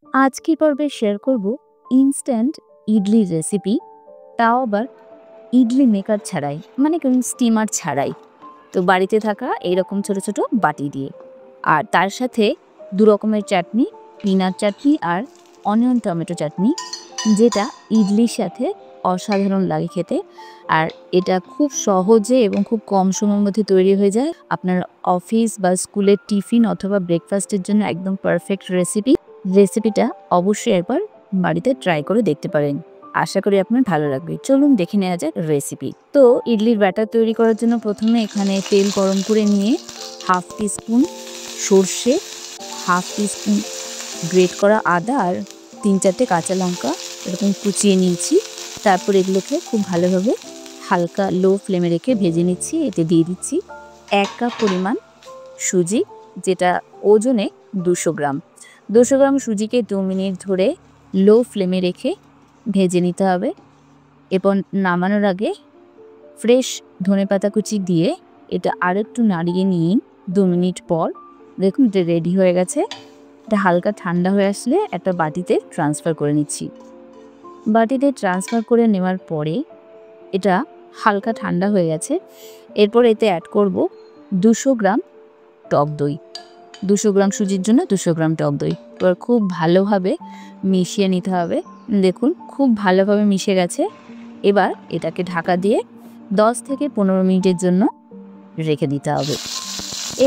আজকের পর্বে শেয়ার করব ইনস্ট্যান্ট ইডলি রেসিপি, তাও আবার ইডলি মেকার ছাড়াই, মানে কোন স্টিমার ছাড়াই। তো বাড়িতে থাকা এইরকম ছোট ছোট বাটি দিয়ে, আর তার সাথে দু রকমের চাটনি, পিনাট চাটনি আর অনিয়ন টমেটো চাটনি, যেটা ইডলির সাথে অসাধারণ লাগে খেতে। আর এটা খুব সহজে এবং খুব কম সময়ের মধ্যে তৈরি হয়ে যায়। আপনার অফিস বা স্কুলের টিফিন অথবা ব্রেকফাস্টের জন্য একদম পারফেক্ট রেসিপিটা অবশ্যই একবার বাড়িতে ট্রাই করে দেখতে পারেন। আশা করি আপনার ভালো লাগবে। চলুন দেখে নেওয়া যাক রেসিপি। তো ইডলির ব্যাটার তৈরি করার জন্য প্রথমে এখানে তেল গরম করে নিয়ে হাফ টিস্পুন সর্ষে, হাফ টিস্পুন গ্রেট করা আদা আর 3-4টে কাঁচা লঙ্কা এরকম কুচিয়ে নিয়েছি। তারপর এগুলোকে খুব ভালোভাবে হালকা লো ফ্লেমে রেখে ভেজে নিচ্ছি। এতে দিয়ে দিচ্ছি 1 কাপ পরিমাণ সুজি, যেটা ওজনে 200 গ্রাম। 200 গ্রাম সুজিকে 2 মিনিট ধরে লো ফ্লেমে রেখে ভেজে নিতে হবে। এবং নামানোর আগে ফ্রেশ ধনেপাতা কুচি দিয়ে এটা আরেকটু নাড়িয়ে নিয়ে 2 মিনিট পর দেখুন এটা রেডি হয়ে গেছে। এটা হালকা ঠান্ডা হয়ে আসলে একটা বাটিতে ট্রান্সফার করে নিচ্ছি। বাটিতে ট্রান্সফার করে নেওয়ার পরে এটা হালকা ঠান্ডা হয়ে গেছে। এরপর এতে অ্যাড করব 200 গ্রাম টক দই। 200 গ্রাম সুজির জন্য 200 গ্রাম টক দই। এবার খুব ভালোভাবে মিশিয়ে নিতে হবে। দেখুন খুব ভালোভাবে মিশে গেছে। এবার এটাকে ঢাকা দিয়ে 10 থেকে 15 মিনিটের জন্য রেখে দিতে হবে।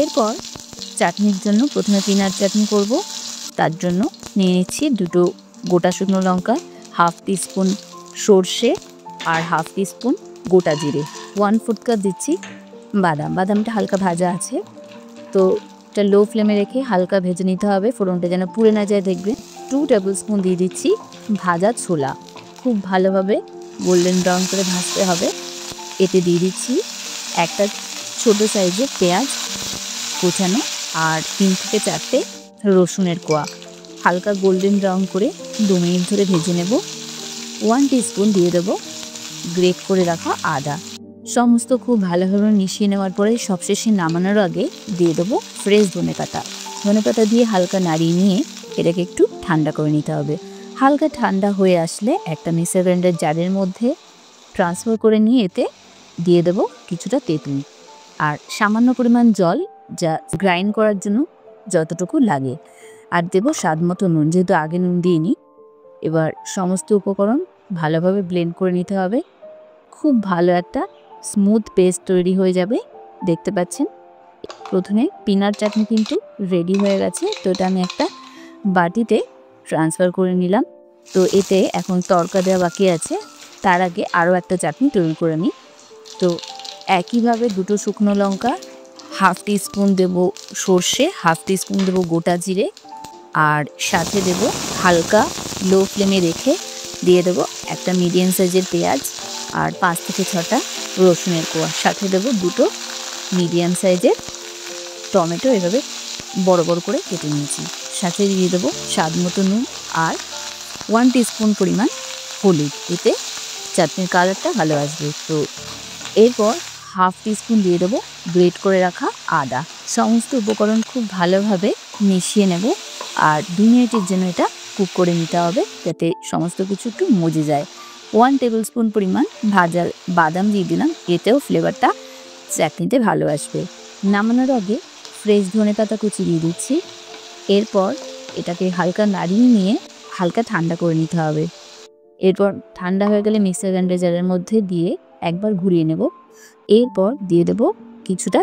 এরপর চাটনির জন্য প্রথমে পিনাট চাটনি করব। তার জন্য নিয়ে নিচ্ছি 2টো গোটা শুকনো লঙ্কা, হাফ টিস্পুন সর্ষে আর হাফ টিস্পুন গোটা জিরে, 1/4 কাপ দিচ্ছি বাদামটা হালকা ভাজা আছে। তো এটা লো ফ্লেমে রেখে হালকা ভেজে নিতে হবে, ফোড়নটা যেন পুড়ে না যায় দেখবেন। 2 টেবিল স্পুন দিয়ে দিচ্ছি ভাজা ছোলা, খুব ভালোভাবে গোল্ডেন ব্রাউন করে ভাজতে হবে। এতে দিয়ে দিচ্ছি একটা ছোট সাইজের পেঁয়াজ কোচানো আর 3 থেকে 4টে রসুনের কোয়া, হালকা গোল্ডেন ব্রাউন করে 2 মিনিট ধরে ভেজে নেব। 1 টিস্পুন দিয়ে দেবো গ্রেট করে রাখা আদা। সমস্ত খুব ভালোভাবে মিশিয়ে নেওয়ার পরে সবশেষে নামানোর আগে দিয়ে দেবো ফ্রেশ ধনেপাতা দিয়ে হালকা নাড়িয়ে নিয়ে এটাকে একটু ঠান্ডা করে নিতে হবে। হালকা ঠান্ডা হয়ে আসলে একটা মিক্সার গ্রাইন্ডার জারের মধ্যে ট্রান্সফার করে নিয়ে এতে দিয়ে দেবো কিছুটা তেঁতুল আর সামান্য পরিমাণ জল, যা গ্রাইন্ড করার জন্য যতটুকু লাগে, আর দেবো স্বাদ মতো নুন, যেহেতু আগে নুন দিইনি। এবার সমস্ত উপকরণ ভালোভাবে ব্লেন্ড করে নিতে হবে। খুব ভালো একটা স্মুথ পেস্ট তৈরি হয়ে যাবে। দেখতে পাচ্ছেন প্রথমে পিনাট চাটনি কিন্তু রেডি হয়ে গেছে। তো এটা আমি একটা বাটিতে ট্রান্সফার করে নিলাম। তো এতে এখন তড়কা দেওয়া বাকি আছে, তার আগে আরও একটা চাটনি তৈরি করে নিই। তো একইভাবে 2টো শুকনো লঙ্কা, হাফ টিস্পুন দেবো সর্ষে, হাফ টিস্পুন দেবো গোটা জিরে, আর সাথে দেব হালকা লো ফ্লেমে রেখে দিয়ে দেবো একটা মিডিয়াম সাইজের পেঁয়াজ আর 5 থেকে 6টা রসুনের কোয়া, সাথে দেবো 2টো মিডিয়াম সাইজের টমেটো এভাবে বড় বড় করে কেটে নিয়েছি। সাথে দিয়ে দেবো স্বাদ মতো নুন আর 1 টিস্পুন পরিমাণ হলুদ, এতে চাটনির কালারটা ভালো আসবে। তো এরপর হাফ টিস্পুন দিয়ে দেবো গ্রেট করে রাখা আদা। সমস্ত উপকরণ খুব ভালোভাবে মিশিয়ে নেব আর 2 মিনিটের জন্য এটা কুক করে নিতে হবে, যাতে সমস্ত কিছু একটু মজে যায়। 1 টেবিল স্পুন পরিমাণ ভাজা বাদাম দিয়ে দিলাম, এতেও ফ্লেভারটা চাটনিতে ভালো আসবে। নামানোর আগে ফ্রেশ ধনেপাতা কুচি দিয়ে দিচ্ছি। এরপর এটাকে হালকা নাড়িয়ে নিয়ে হালকা ঠান্ডা করে নিতে হবে। এরপর ঠান্ডা হয়ে গেলে মিক্সার গ্রাইন্ডার জারের মধ্যে দিয়ে একবার ঘুরিয়ে নেব। এরপর দিয়ে দেব কিছুটা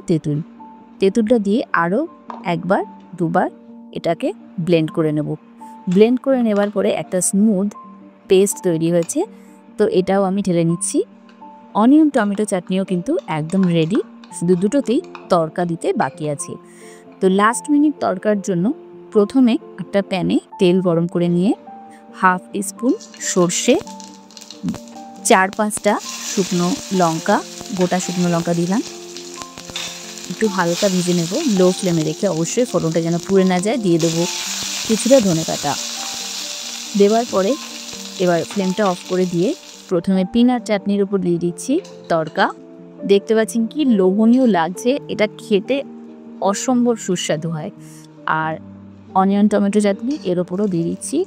তেঁতুলটা দিয়ে আরও একবার দুবার এটাকে ব্লেন্ড করে নেব। ব্লেন্ড করে নেবার পরে একটা স্মুথ পেস্ট তৈরি হয়েছে। তো এটাও আমি ঢেলে নিচ্ছি। অনিয়ন টমেটো চাটনিও কিন্তু একদম রেডি, শুধু দুটোতেই তড়কা দিতে বাকি আছে। তো লাস্ট মিনিট তড়কার জন্য প্রথমে একটা প্যানে তেল গরম করে নিয়ে হাফ টিস্পুন সর্ষে, 4-5টা শুকনো লঙ্কা, গোটা শুকনো লঙ্কা দিলাম, একটু হালকা ভেজে নেব লো ফ্লেমে রেখে। অবশ্যই ফোড়নটা যেন পুড়ে না যায়। দিয়ে দেবো কিছুটা ধনেপাতা। দেওয়ার পরে এবার ফ্লেমটা অফ করে দিয়ে প্রথমে পিনাট চাটনির উপর দিয়ে দিচ্ছি তড়কা। দেখতে পাচ্ছেন কি লোভনীয় লাগছে, এটা খেতে অসম্ভব সুস্বাদু হয়। আর অনিয়ন টমেটো চাটনি এর ওপরও দিয়ে দিচ্ছি।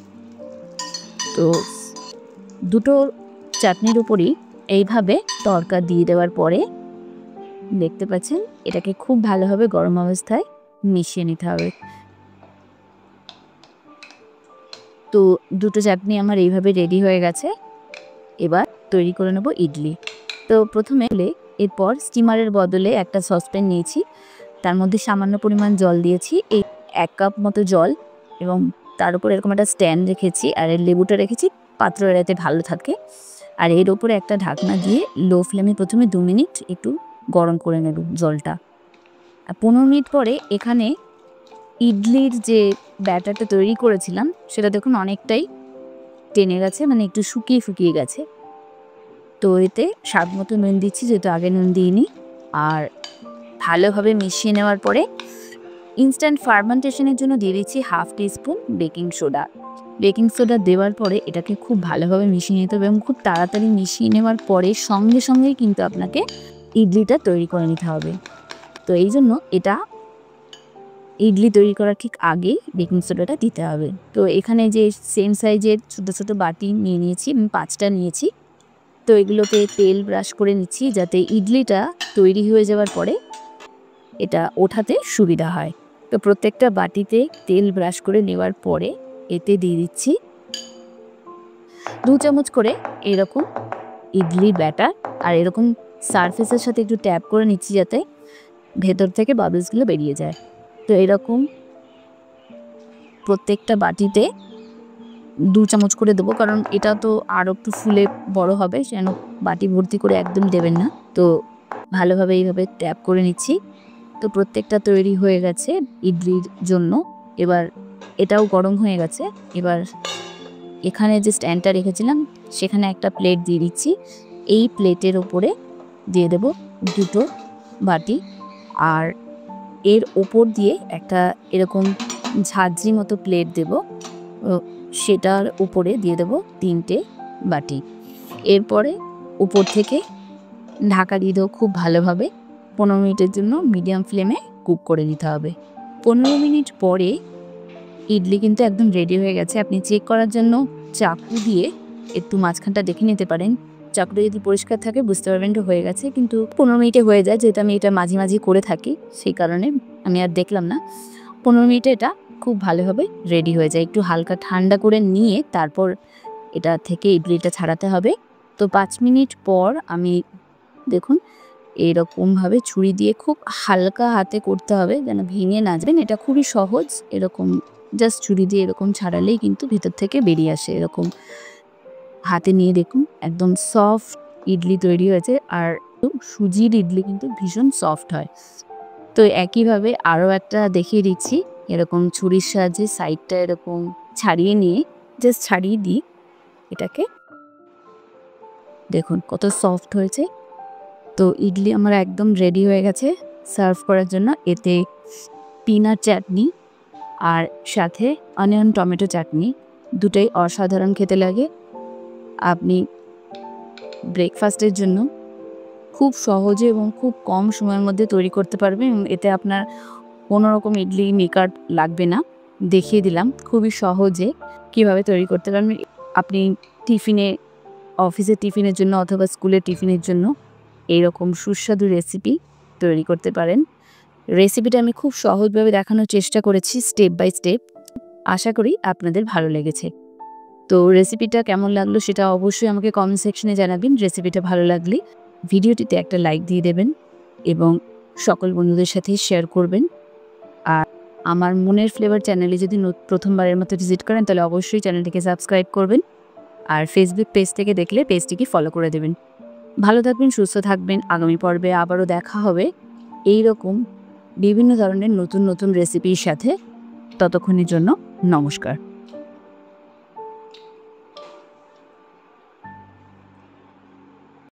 তো দুটো চাটনির উপরই এইভাবে তড়কা দিয়ে দেওয়ার পরে দেখতে পাচ্ছেন এটাকে খুব ভালোভাবে গরম অবস্থায় মিশিয়ে নিতে হবে। তো দুটো চাটনি আমার এইভাবে রেডি হয়ে গেছে। এবার তৈরি করে নেব ইডলি। তো প্রথমে এরপর স্টিমারের বদলে একটা সসপ্যান নিয়েছি, তার মধ্যে সামান্য পরিমাণ জল দিয়েছি, এই 1 কাপ মতো জল, এবং তার উপর এরকম একটা স্ট্যান্ড রেখেছি, আর এর লেবুটা রেখেছি পাত্র এড়াতে ভালো থাকে। আর এর ওপরে একটা ঢাকনা দিয়ে লো ফ্লেমে প্রথমে 2 মিনিট একটু গরম করে নেব জলটা। আর 15 মিনিট পরে এখানে ইডলির যে ব্যাটারটা তৈরি করেছিলাম সেটা দেখুন অনেকটাই টেনে গেছে, মানে একটু শুকিয়ে শুকিয়ে গেছে। তো এতে স্বাদ মতো নুন দিচ্ছি, যেহেতু আগে নুন দিইনি। আর ভালোভাবে মিশিয়ে নেওয়ার পরে ইনস্ট্যান্ট ফার্মেন্টেশনের জন্য দিয়ে দিচ্ছি 1/2 teaspoon baking soda. Baking soda দেওয়ার পরে এটাকে খুব ভালোভাবে মিশিয়ে নিতে হবে, এবং খুব তাড়াতাড়ি মিশিয়ে নেওয়ার পরে সঙ্গে সঙ্গেই কিন্তু আপনাকে ইডলিটা তৈরি করে নিতে হবে। তো এই জন্য এটা ইডলি তৈরি করার ঠিক আগেই বেকিং সোডাটা দিতে হবে। তো এখানে যে সেম সাইজের ছোটো ছোটো বাটি নিয়ে নিয়েছি, আমি 5টা নিয়েছি। তো এগুলোকে তেল ব্রাশ করে নিচ্ছি, যাতে ইডলিটা তৈরি হয়ে যাওয়ার পরে এটা ওঠাতে সুবিধা হয়। তো প্রত্যেকটা বাটিতে তেল ব্রাশ করে নেওয়ার পরে এতে দিয়ে দিচ্ছি 2 চামচ করে এরকম ইডলি ব্যাটার, আর এরকম সারফেসের সাথে একটু ট্যাপ করে নিচ্ছি যাতে ভেতর থেকে বাবলসগুলো বেরিয়ে যায়। তো এরকম প্রত্যেকটা বাটিতে 2 চামচ করে দেবো, কারণ এটা তো আরও একটু ফুলে বড় হবে, যেন বাটি ভর্তি করে একদম দেবেন না। তো ভালোভাবে এইভাবে ট্যাপ করে নিচ্ছি। তো প্রত্যেকটা তৈরি হয়ে গেছে ইডলির জন্য। এবার এটাও গরম হয়ে গেছে। এবার এখানে যে স্ট্যান্ডটা রেখেছিলাম সেখানে একটা প্লেট দিয়ে দিচ্ছি। এই প্লেটের ওপরে দিয়ে দেব দুটো বাটি, আর এর ওপর দিয়ে একটা এরকম ঝাঁঝরি মতো প্লেট দেব, সেটার উপরে দিয়ে দেব 3টে বাটি। এরপরে উপর থেকে ঢাকা দিয়ে দেবো খুব ভালোভাবে। 15 মিনিটের জন্য মিডিয়াম ফ্লেমে কুক করে নিতে হবে। 15 মিনিট পরে ইডলি কিন্তু একদম রেডি হয়ে গেছে। আপনি চেক করার জন্য চাকু দিয়ে একটু মাঝখানটা দেখে নিতে পারেন। চাকুটা যদি পরিষ্কার থাকে বুঝতে পারবেন এটা হয়ে গেছে, কিন্তু 15 মিনিটে হয়ে যায়, যেহেতু আমি এটা মাঝে মাঝে করে থাকি সেই কারণে আমি আর দেখলাম না। 15 মিনিটে এটা খুব ভালোভাবে রেডি হয়ে যায়। একটু হালকা ঠান্ডা করে নিয়ে তারপর এটা থেকে ইডলিটা ছাড়াতে হবে। তো 5 মিনিট পর আমি দেখুন এরকমভাবে ছুরি দিয়ে খুব হালকা হাতে করতে হবে, যেন ভেঙে না যাবেন। এটা খুবই সহজ, এরকম জাস্ট ছুরি দিয়ে এরকম ছাড়ালেই কিন্তু ভিতর থেকে বেরিয়ে আসে। এরকম হাতে নিয়ে দেখুন একদম সফট ইডলি তৈরি হয়েছে, আর সুজির ইডলি কিন্তু ভীষণ সফট হয়। তো একইভাবে আরও একটা দেখিয়ে দিচ্ছি। এরকম ছুরির সাহায্যে সাইডটা এরকম ছাড়িয়ে নিয়ে জাস্ট ছাড়িয়ে দিই এটাকে, দেখুন কত সফট হয়েছে। তো ইডলি আমার একদম রেডি হয়ে গেছে সার্ভ করার জন্য। এতে পিনাট চাটনি আর সাথে অনিয়ন টমেটো চাটনি, দুটোই অসাধারণ খেতে লাগে। আপনি ব্রেকফাস্টের জন্য খুব সহজে এবং খুব কম সময়ের মধ্যে তৈরি করতে পারবেন, এবং এতে আপনার কোনো রকম ইডলি মেকার লাগবে না। দেখিয়ে দিলাম খুবই সহজে কিভাবে তৈরি করতে পারবেন। আপনি টিফিনে, অফিসের টিফিনের জন্য অথবা স্কুলের টিফিনের জন্য এইরকম সুস্বাদু রেসিপি তৈরি করতে পারেন। রেসিপিটা আমি খুব সহজভাবে দেখানোর চেষ্টা করেছি, স্টেপ বাই স্টেপ। আশা করি আপনাদের ভালো লেগেছে। তো রেসিপিটা কেমন লাগলো সেটা অবশ্যই আমাকে কমেন্ট সেকশনে জানাবেন। রেসিপিটা ভালো লাগলে ভিডিওটিতে একটা লাইক দিয়ে দেবেন এবং সকল বন্ধুদের সাথে শেয়ার করবেন। আর আমার মনের ফ্লেভার চ্যানেলে যদি প্রথমবারের মতো ভিজিট করেন তাহলে অবশ্যই চ্যানেলটিকে সাবস্ক্রাইব করবেন, আর ফেসবুক পেজ থেকে দেখলে পেজটিকে ফলো করে দেবেন। ভালো থাকবেন, সুস্থ থাকবেন। আগামী পর্বে আবারও দেখা হবে এই রকম বিভিন্ন ধরনের নতুন নতুন রেসিপির সাথে। ততক্ষণের জন্য নমস্কার।